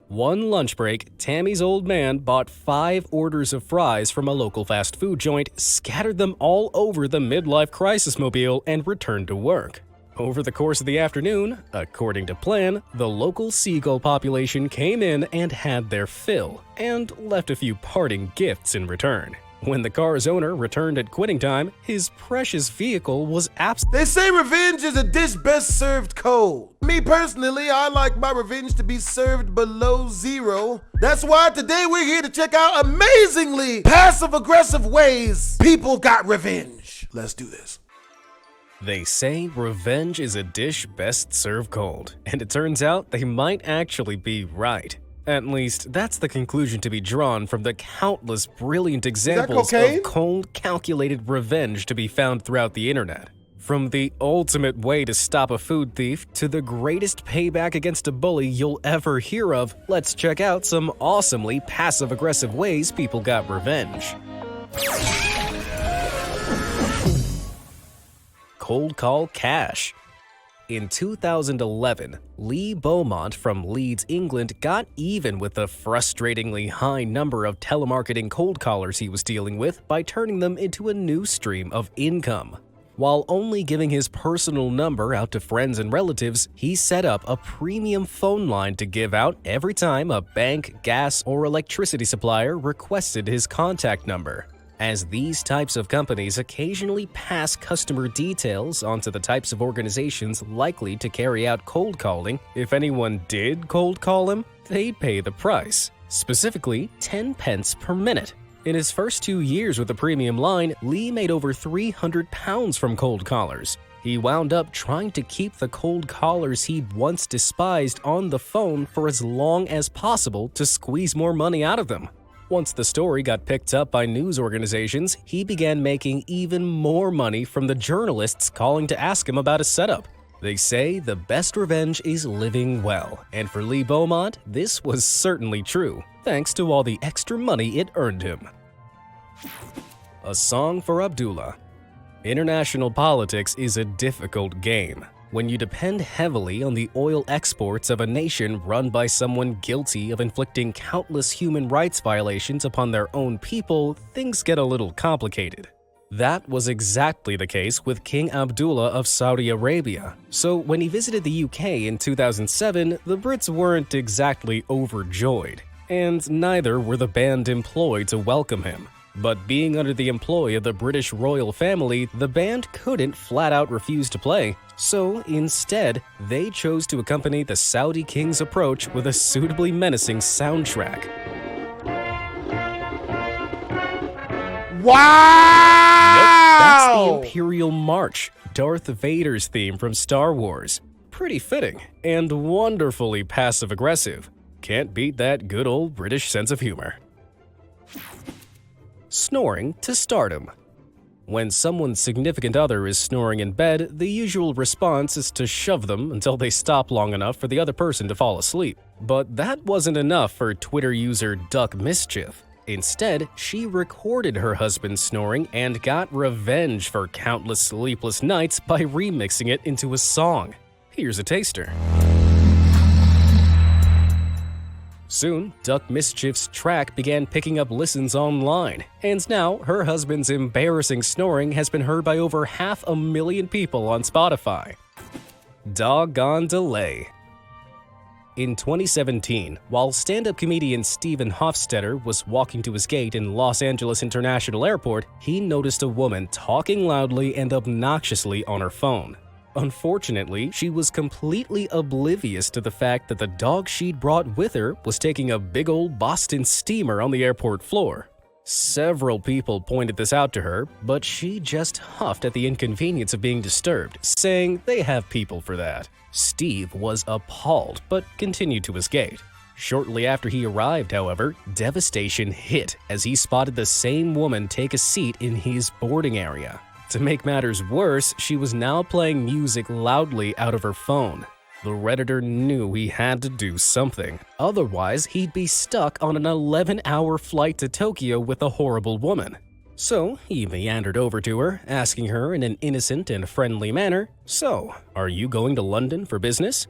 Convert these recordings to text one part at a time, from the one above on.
One lunch break, Tammy's old man bought 5 orders of fries from a local fast food joint, scattered them all over the midlife crisis mobile, and returned to work. Over the course of the afternoon, according to plan, the local seagull population came in and had their fill, and left a few parting gifts in return. When the car's owner returned at quitting time, his precious vehicle was absent. They say revenge is a dish best served cold. Me personally, I like my revenge to be served below 0. That's why today we're here to check out amazingly passive-aggressive ways people got revenge. Let's do this. They say revenge is a dish best served cold, and it turns out they might actually be right. At least, that's the conclusion to be drawn from the countless brilliant examples of cold, calculated revenge to be found throughout the internet. From the ultimate way to stop a food thief to the greatest payback against a bully you'll ever hear of, let's check out some awesomely passive-aggressive ways people got revenge. Cold Call Cash. In 2011, Lee Beaumont from Leeds, England got even with the frustratingly high number of telemarketing cold callers he was dealing with by turning them into a new stream of income. While only giving his personal number out to friends and relatives, he set up a premium phone line to give out every time a bank, gas, or electricity supplier requested his contact number. As these types of companies occasionally pass customer details onto the types of organizations likely to carry out cold calling, if anyone did cold call him, they'd pay the price, specifically 10 pence per minute. In his first 2 years with the premium line, Lee made over £300 from cold callers. He wound up trying to keep the cold callers he'd once despised on the phone for as long as possible to squeeze more money out of them. Once the story got picked up by news organizations, he began making even more money from the journalists calling to ask him about his setup. They say the best revenge is living well, and for Lee Beaumont, this was certainly true, thanks to all the extra money it earned him. A Song for Abdullah. International politics is a difficult game. When you depend heavily on the oil exports of a nation run by someone guilty of inflicting countless human rights violations upon their own people, things get a little complicated. That was exactly the case with King Abdullah of Saudi Arabia. So when he visited the UK in 2007, the Brits weren't exactly overjoyed, and neither were the band employed to welcome him. But being under the employ of the British royal family, the band couldn't flat out refuse to play. So instead, they chose to accompany the Saudi king's approach with a suitably menacing soundtrack. Wow! Yep, that's the Imperial March, Darth Vader's theme from Star Wars. Pretty fitting, and wonderfully passive-aggressive. Can't beat that good old British sense of humor. Snoring to stardom. When someone's significant other is snoring in bed, the usual response is to shove them until they stop long enough for the other person to fall asleep. But that wasn't enough for Twitter user Duck Mischief. Instead, she recorded her husband snoring and got revenge for countless sleepless nights by remixing it into a song. Here's a taster. Soon, Duck Mischief's track began picking up listens online, and now her husband's embarrassing snoring has been heard by over 500,000 people on Spotify. Doggone delay. In 2017, while stand-up comedian Steven Hofstetter was walking to his gate in Los Angeles International Airport, he noticed a woman talking loudly and obnoxiously on her phone. Unfortunately, she was completely oblivious to the fact that the dog she'd brought with her was taking a big old Boston steamer on the airport floor. Several people pointed this out to her, but she just huffed at the inconvenience of being disturbed, saying they have people for that. Steve was appalled, but continued to his gate. Shortly after he arrived, however, devastation hit as he spotted the same woman take a seat in his boarding area. To make matters worse, she was now playing music loudly out of her phone. The Redditor knew he had to do something. Otherwise, he'd be stuck on an 11-hour flight to Tokyo with a horrible woman. So he meandered over to her, asking her in an innocent and friendly manner, "So, are you going to London for business?"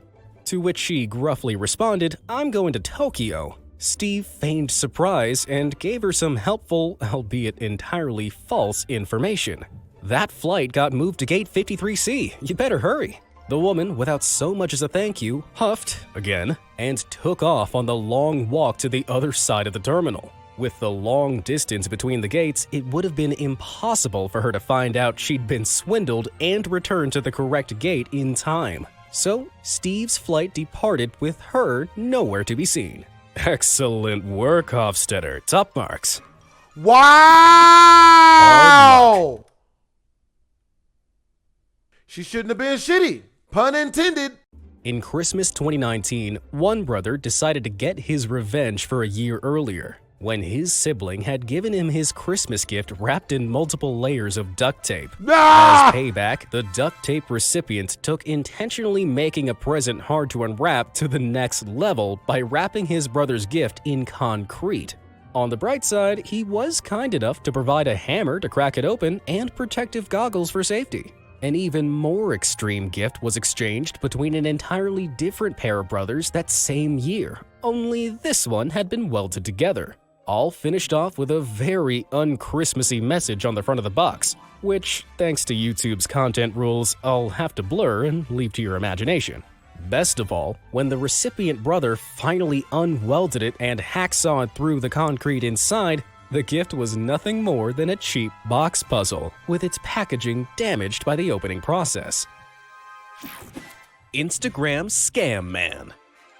To which she gruffly responded, "I'm going to Tokyo." Steve feigned surprise and gave her some helpful, albeit entirely false, information. That flight got moved to gate 53C. You better hurry. The woman, without so much as a thank you, huffed, again, and took off on the long walk to the other side of the terminal. With the long distance between the gates, it would have been impossible for her to find out she'd been swindled and return to the correct gate in time. So, Steve's flight departed with her nowhere to be seen. Excellent work, Hofstetter. Top marks. Wow! She shouldn't have been shitty. Pun intended. In Christmas 2019, one brother decided to get his revenge for a year earlier, when his sibling had given him his Christmas gift wrapped in multiple layers of duct tape. As payback, the duct tape recipient took intentionally making a present hard to unwrap to the next level by wrapping his brother's gift in concrete. On the bright side, he was kind enough to provide a hammer to crack it open and protective goggles for safety. An even more extreme gift was exchanged between an entirely different pair of brothers that same year, only this one had been welded together. All finished off with a very un-Christmassy message on the front of the box, which, thanks to YouTube's content rules, I'll have to blur and leave to your imagination. Best of all, when the recipient brother finally unwelded it and hacksawed through the concrete inside, the gift was nothing more than a cheap box puzzle, with its packaging damaged by the opening process. Instagram Scam Man.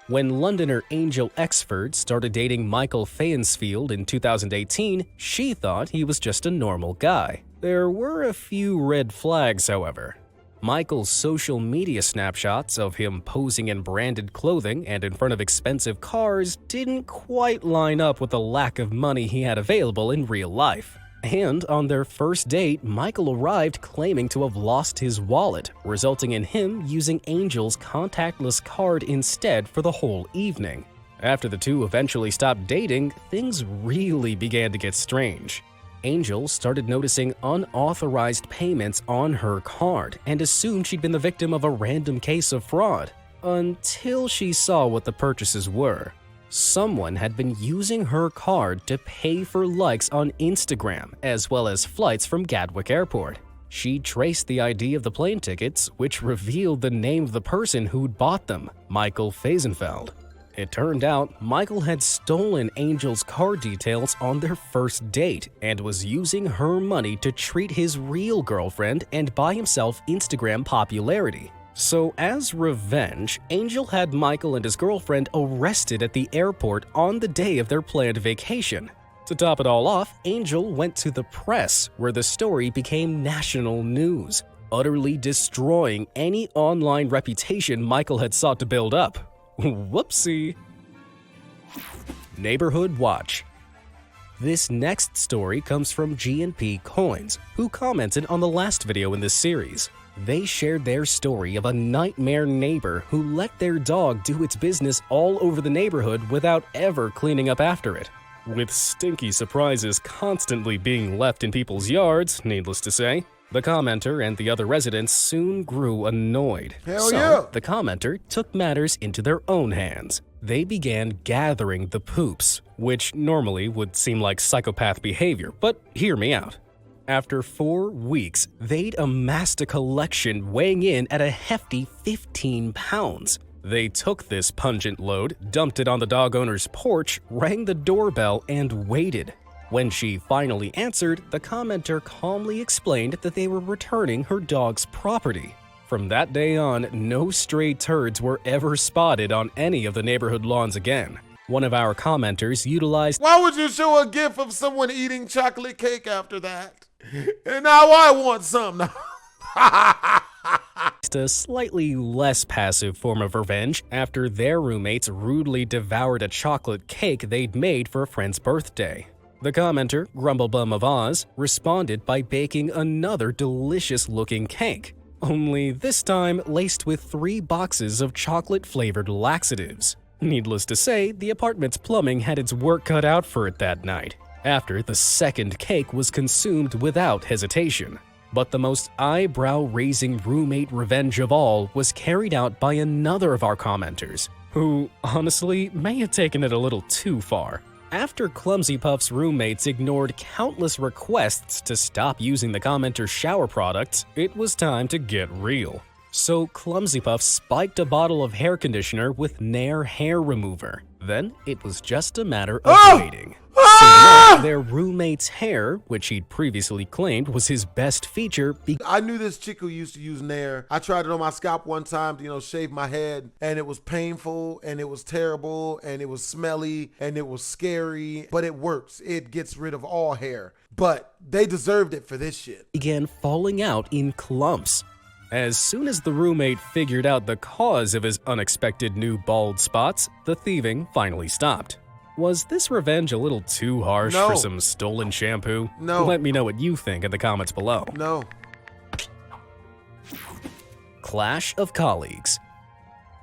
When Londoner Angel Exford started dating Michael Fansfield in 2018, she thought he was just a normal guy. There were a few red flags, however. Michael's social media snapshots of him posing in branded clothing and in front of expensive cars didn't quite line up with the lack of money he had available in real life. And on their first date, Michael arrived claiming to have lost his wallet, resulting in him using Angel's contactless card instead for the whole evening. After the two eventually stopped dating, things really began to get strange. Angel started noticing unauthorized payments on her card and assumed she'd been the victim of a random case of fraud, until she saw what the purchases were. Someone had been using her card to pay for likes on Instagram, as well as flights from Gatwick Airport. She traced the ID of the plane tickets, which revealed the name of the person who'd bought them, Michael Fasenfeld. It turned out Michael had stolen Angel's card details on their first date and was using her money to treat his real girlfriend and buy himself Instagram popularity. So as revenge, Angel had Michael and his girlfriend arrested at the airport on the day of their planned vacation. To top it all off, Angel went to the press, where the story became national news, utterly destroying any online reputation Michael had sought to build up. Whoopsie. Neighborhood Watch. This next story comes from G&P Coins, who commented on the last video in this series. They shared their story of a nightmare neighbor who let their dog do its business all over the neighborhood without ever cleaning up after it. With stinky surprises constantly being left in people's yards, needless to say, the commenter and the other residents soon grew annoyed. So the commenter took matters into their own hands. They began gathering the poops, which normally would seem like psychopath behavior, but hear me out. After 4 weeks, they'd amassed a collection weighing in at a hefty 15 pounds. They took this pungent load, dumped it on the dog owner's porch, rang the doorbell, and waited. When she finally answered, the commenter calmly explained that they were returning her dog's property. From that day on, no stray turds were ever spotted on any of the neighborhood lawns again. One of our commenters utilized, "Why would you show a gif of someone eating chocolate cake after that? And now I want some now." a slightly less passive form of revenge after their roommates rudely devoured a chocolate cake they'd made for a friend's birthday. The commenter, Grumblebum of Oz, responded by baking another delicious-looking cake, only this time laced with 3 boxes of chocolate-flavored laxatives. Needless to say, the apartment's plumbing had its work cut out for it that night, after the second cake was consumed without hesitation. But the most eyebrow-raising roommate revenge of all was carried out by another of our commenters, who, honestly, may have taken it a little too far. After Clumsy Puff's roommates ignored countless requests to stop using the commenter's shower products, it was time to get real. So Clumsy Puff spiked a bottle of hair conditioner with Nair hair remover. Then it was just a matter of waiting. Soon, their roommate's hair, which he'd previously claimed was his best feature, I knew this chick who used to use Nair. I tried it on my scalp one time to, shave my head, and it was painful, and it was terrible, and it was smelly, and it was scary, but it works. It gets rid of all hair. But they deserved it for this shit. began falling out in clumps. As soon as the roommate figured out the cause of his unexpected new bald spots, the thieving finally stopped. Was this revenge a little too harsh No. for some stolen shampoo? No. Let me know what you think in the comments below. No. Clash of colleagues.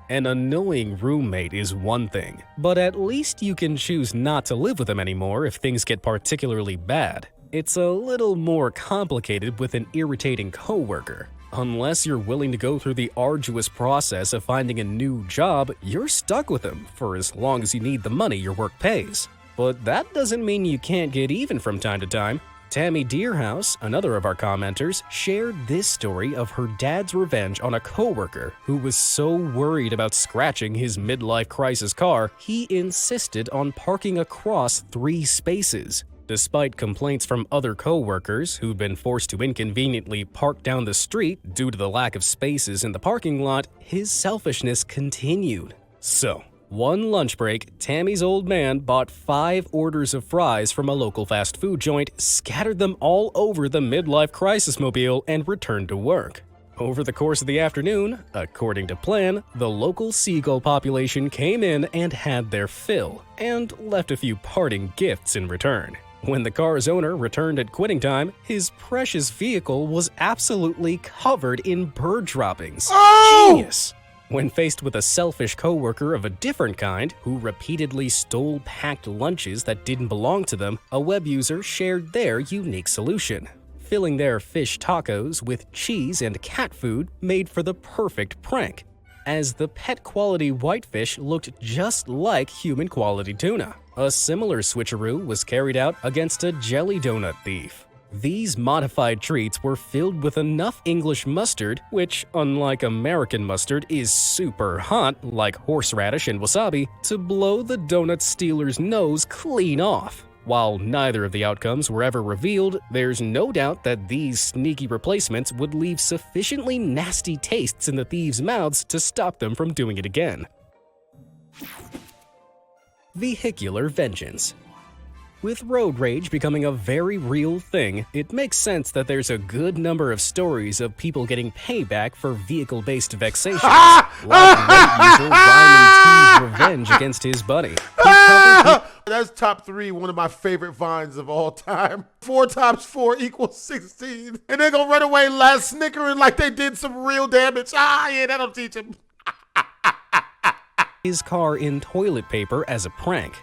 An annoying roommate is one thing, but at least you can choose not to live with them anymore if things get particularly bad. It's a little more complicated with an irritating coworker. Unless you're willing to go through the arduous process of finding a new job, you're stuck with them for as long as you need the money your work pays. But that doesn't mean you can't get even from time to time. Tammy Deerhouse, another of our commenters, shared this story of her dad's revenge on a coworker who was so worried about scratching his midlife crisis car, he insisted on parking across 3 spaces. Despite complaints from other coworkers who'd been forced to inconveniently park down the street due to the lack of spaces in the parking lot, his selfishness continued. So, one lunch break, Tammy's old man bought 5 orders of fries from a local fast food joint, scattered them all over the midlife crisis mobile, and returned to work. Over the course of the afternoon, according to plan, the local seagull population came in and had their fill, and left a few parting gifts in return. When the car's owner returned at quitting time, his precious vehicle was absolutely covered in bird droppings. Genius! When faced with a selfish coworker of a different kind who repeatedly stole packed lunches that didn't belong to them, a web user shared their unique solution. Filling their fish tacos with cheese and cat food made for the perfect prank, as the pet-quality whitefish looked just like human-quality tuna. A similar switcheroo was carried out against a jelly donut thief. These modified treats were filled with enough English mustard, which, unlike American mustard, is super hot, like horseradish and wasabi, to blow the donut stealer's nose clean off. While neither of the outcomes were ever revealed, there's no doubt that these sneaky replacements would leave sufficiently nasty tastes in the thieves' mouths to stop them from doing it again. Vehicular vengeance. With road rage becoming a very real thing, it makes sense that there's a good number of stories of people getting payback for vehicle-based vexations, like Reddit user Ryman T's revenge against his buddy. That's top 3, one of my favorite vines of all time. 4 times 4 equals 16. And they're gonna run away last snickering like they did some real damage. Yeah, that'll teach them. His car in toilet paper as a prank.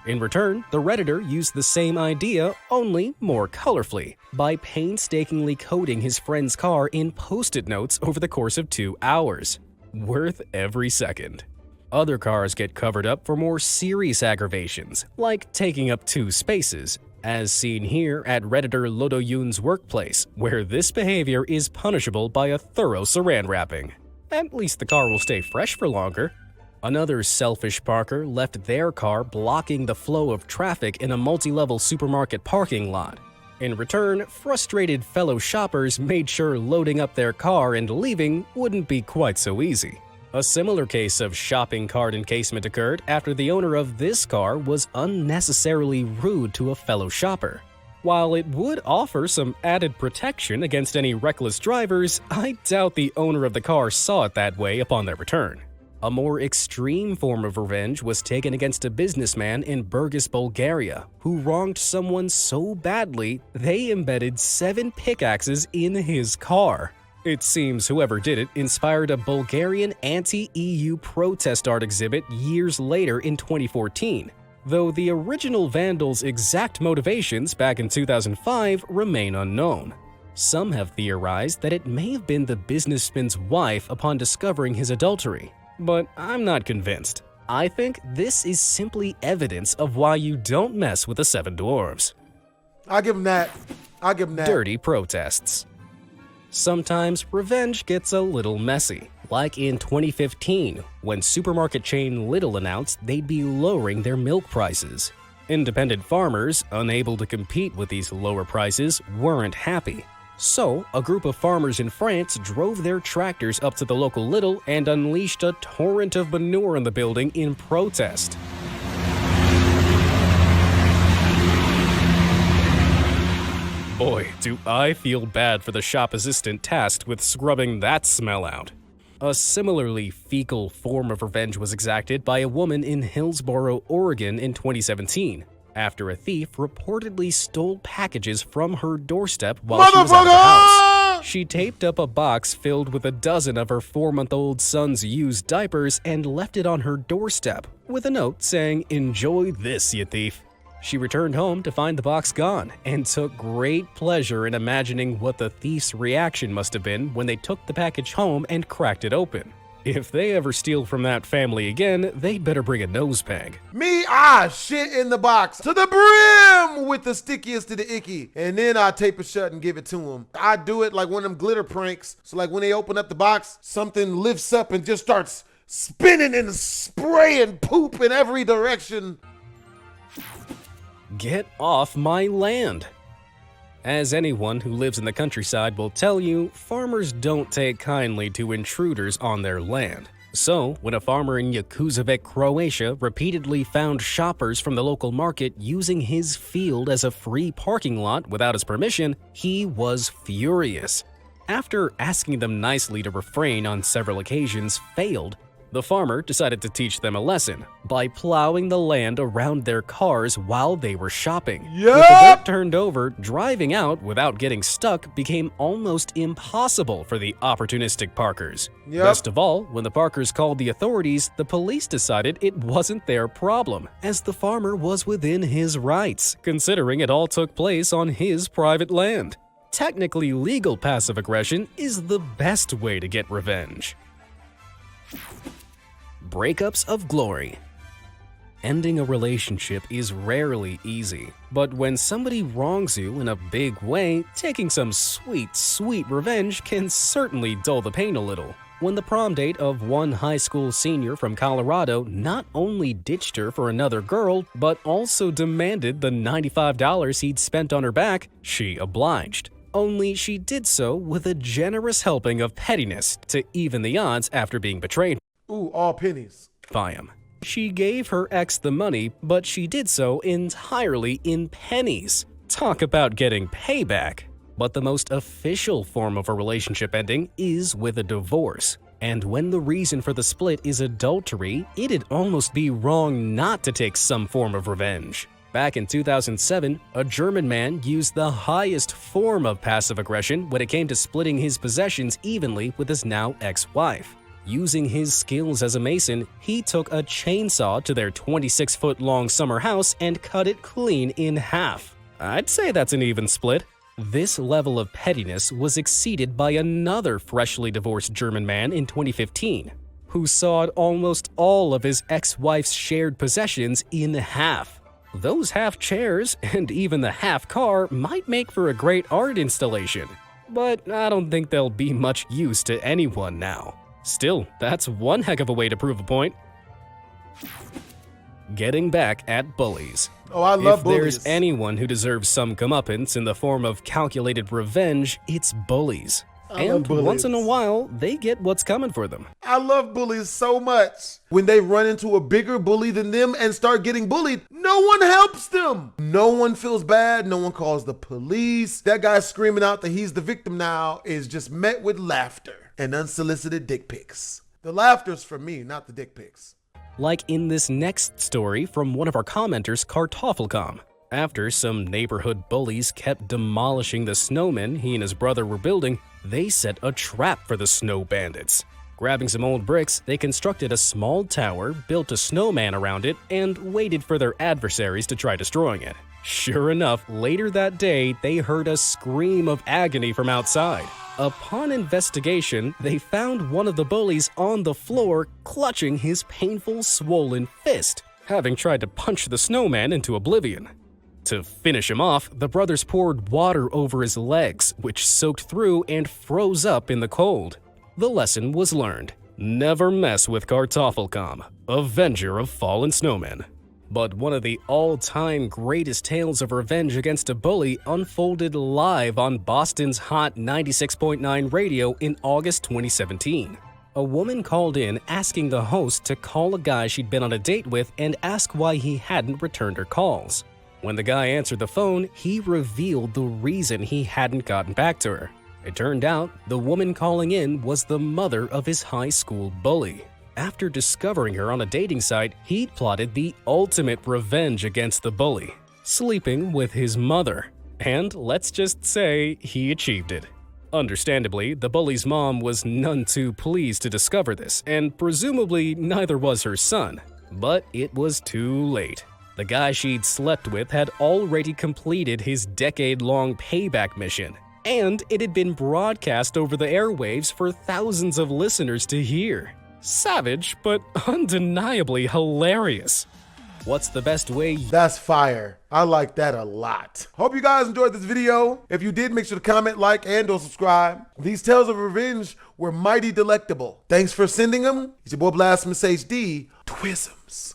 In return, the Redditor used the same idea, only more colorfully, by painstakingly coating his friend's car in Post-it notes over the course of 2 hours. Worth every second. Other cars get covered up for more serious aggravations, like taking up 2 spaces, as seen here at Redditor Lodoyun's workplace, where this behavior is punishable by a thorough saran wrapping. At least the car will stay fresh for longer. Another selfish parker left their car blocking the flow of traffic in a multi-level supermarket parking lot. In return, frustrated fellow shoppers made sure loading up their car and leaving wouldn't be quite so easy. A similar case of shopping cart encasement occurred after the owner of this car was unnecessarily rude to a fellow shopper. While it would offer some added protection against any reckless drivers, I doubt the owner of the car saw it that way upon their return. A more extreme form of revenge was taken against a businessman in Burgas, Bulgaria, who wronged someone so badly they embedded 7 pickaxes in his car. It seems whoever did it inspired a Bulgarian anti-EU protest art exhibit years later in 2014, though the original vandal's exact motivations back in 2005 remain unknown. Some have theorized that it may have been the businessman's wife upon discovering his adultery, but I'm not convinced. I think this is simply evidence of why you don't mess with the Seven Dwarves. I give him that. I give him that. Dirty protests. Sometimes revenge gets a little messy, like in 2015 when supermarket chain Lidl announced they'd be lowering their milk prices. Independent farmers, unable to compete with these lower prices, weren't happy. So, a group of farmers in France drove their tractors up to the local Lidl and unleashed a torrent of manure in the building in protest. Boy, do I feel bad for the shop assistant tasked with scrubbing that smell out. A similarly fecal form of revenge was exacted by a woman in Hillsboro, Oregon in 2017, after a thief reportedly stole packages from her doorstep while she was out of the house. She taped up a box filled with a dozen of her 4-month-old son's used diapers and left it on her doorstep, with a note saying, "Enjoy this, you thief." She returned home to find the box gone and took great pleasure in imagining what the thief's reaction must have been when they took the package home and cracked it open. If they ever steal from that family again, they'd better bring a nose peg. Me, I shit in the box to the brim with the stickiest to the icky. And then I tape it shut and give it to them. I do it like one of them glitter pranks. So like when they open up the box, something lifts up and just starts spinning and spraying poop in every direction. Get off my land. As anyone who lives in the countryside will tell you, farmers don't take kindly to intruders on their land. So, when a farmer in Jakuzovec, Croatia repeatedly found shoppers from the local market using his field as a free parking lot without his permission, he was furious. After asking them nicely to refrain on several occasions failed, the farmer decided to teach them a lesson by plowing the land around their cars while they were shopping. Yep. With the dirt turned over, driving out without getting stuck became almost impossible for the opportunistic parkers. Yep. Best of all, when the parkers called the authorities, the police decided it wasn't their problem, as the farmer was within his rights, considering it all took place on his private land. Technically legal passive aggression is the best way to get revenge. Breakups of glory. Ending a relationship is rarely easy, but when somebody wrongs you in a big way, taking some sweet, sweet revenge can certainly dull the pain a little. When the prom date of one high school senior from Colorado not only ditched her for another girl, but also demanded the $95 he'd spent on her back, she obliged. Only she did so with a generous helping of pettiness to even the odds after being betrayed. Ooh, all pennies. By him. She gave her ex the money, but she did so entirely in pennies. Talk about getting payback. But the most official form of a relationship ending is with a divorce. And when the reason for the split is adultery, it'd almost be wrong not to take some form of revenge. Back in 2007, a German man used the highest form of passive aggression when it came to splitting his possessions evenly with his now ex-wife. Using his skills as a mason, he took a chainsaw to their 26-foot-long summer house and cut it clean in half. I'd say that's an even split. This level of pettiness was exceeded by another freshly divorced German man in 2015, who sawed almost all of his ex-wife's shared possessions in half. Those half chairs and even the half car might make for a great art installation, but I don't think they'll be much use to anyone now. Still, that's one heck of a way to prove a point. Getting back at bullies. Oh, I love bullies. If there's anyone who deserves some comeuppance in the form of calculated revenge, it's bullies. And once in a while, they get what's coming for them. I love bullies so much. When they run into a bigger bully than them and start getting bullied, no one helps them. No one feels bad. No one calls the police. That guy screaming out that he's the victim now is just met with laughter and unsolicited dick pics. The laughter's for me, not the dick pics. Like in this next story from one of our commenters, Kartoffelcom. After some neighborhood bullies kept demolishing the snowmen he and his brother were building, they set a trap for the snow bandits. Grabbing some old bricks, they constructed a small tower, built a snowman around it, and waited for their adversaries to try destroying it. Sure enough, later that day, they heard a scream of agony from outside. Upon investigation, they found one of the bullies on the floor clutching his painful, swollen fist, having tried to punch the snowman into oblivion. To finish him off, the brothers poured water over his legs, which soaked through and froze up in the cold. The lesson was learned. Never mess with Kartoffelkam, avenger of fallen snowmen. But one of the all-time greatest tales of revenge against a bully unfolded live on Boston's Hot 96.9 radio in August 2017. A woman called in asking the host to call a guy she'd been on a date with and ask why he hadn't returned her calls. When the guy answered the phone, he revealed the reason he hadn't gotten back to her. It turned out the woman calling in was the mother of his high school bully. After discovering her on a dating site, he'd plotted the ultimate revenge against the bully, sleeping with his mother. And let's just say he achieved it. Understandably, the bully's mom was none too pleased to discover this, and presumably neither was her son. But it was too late. The guy she'd slept with had already completed his decade-long payback mission, and it had been broadcast over the airwaves for thousands of listeners to hear. Savage, but undeniably hilarious. What's the best way? That's fire. I like that a lot. Hope you guys enjoyed this video. If you did, make sure to comment, like, and/or subscribe. These tales of revenge were mighty delectable. Thanks for sending them. It's your boy BlastphamousHD. Twisms.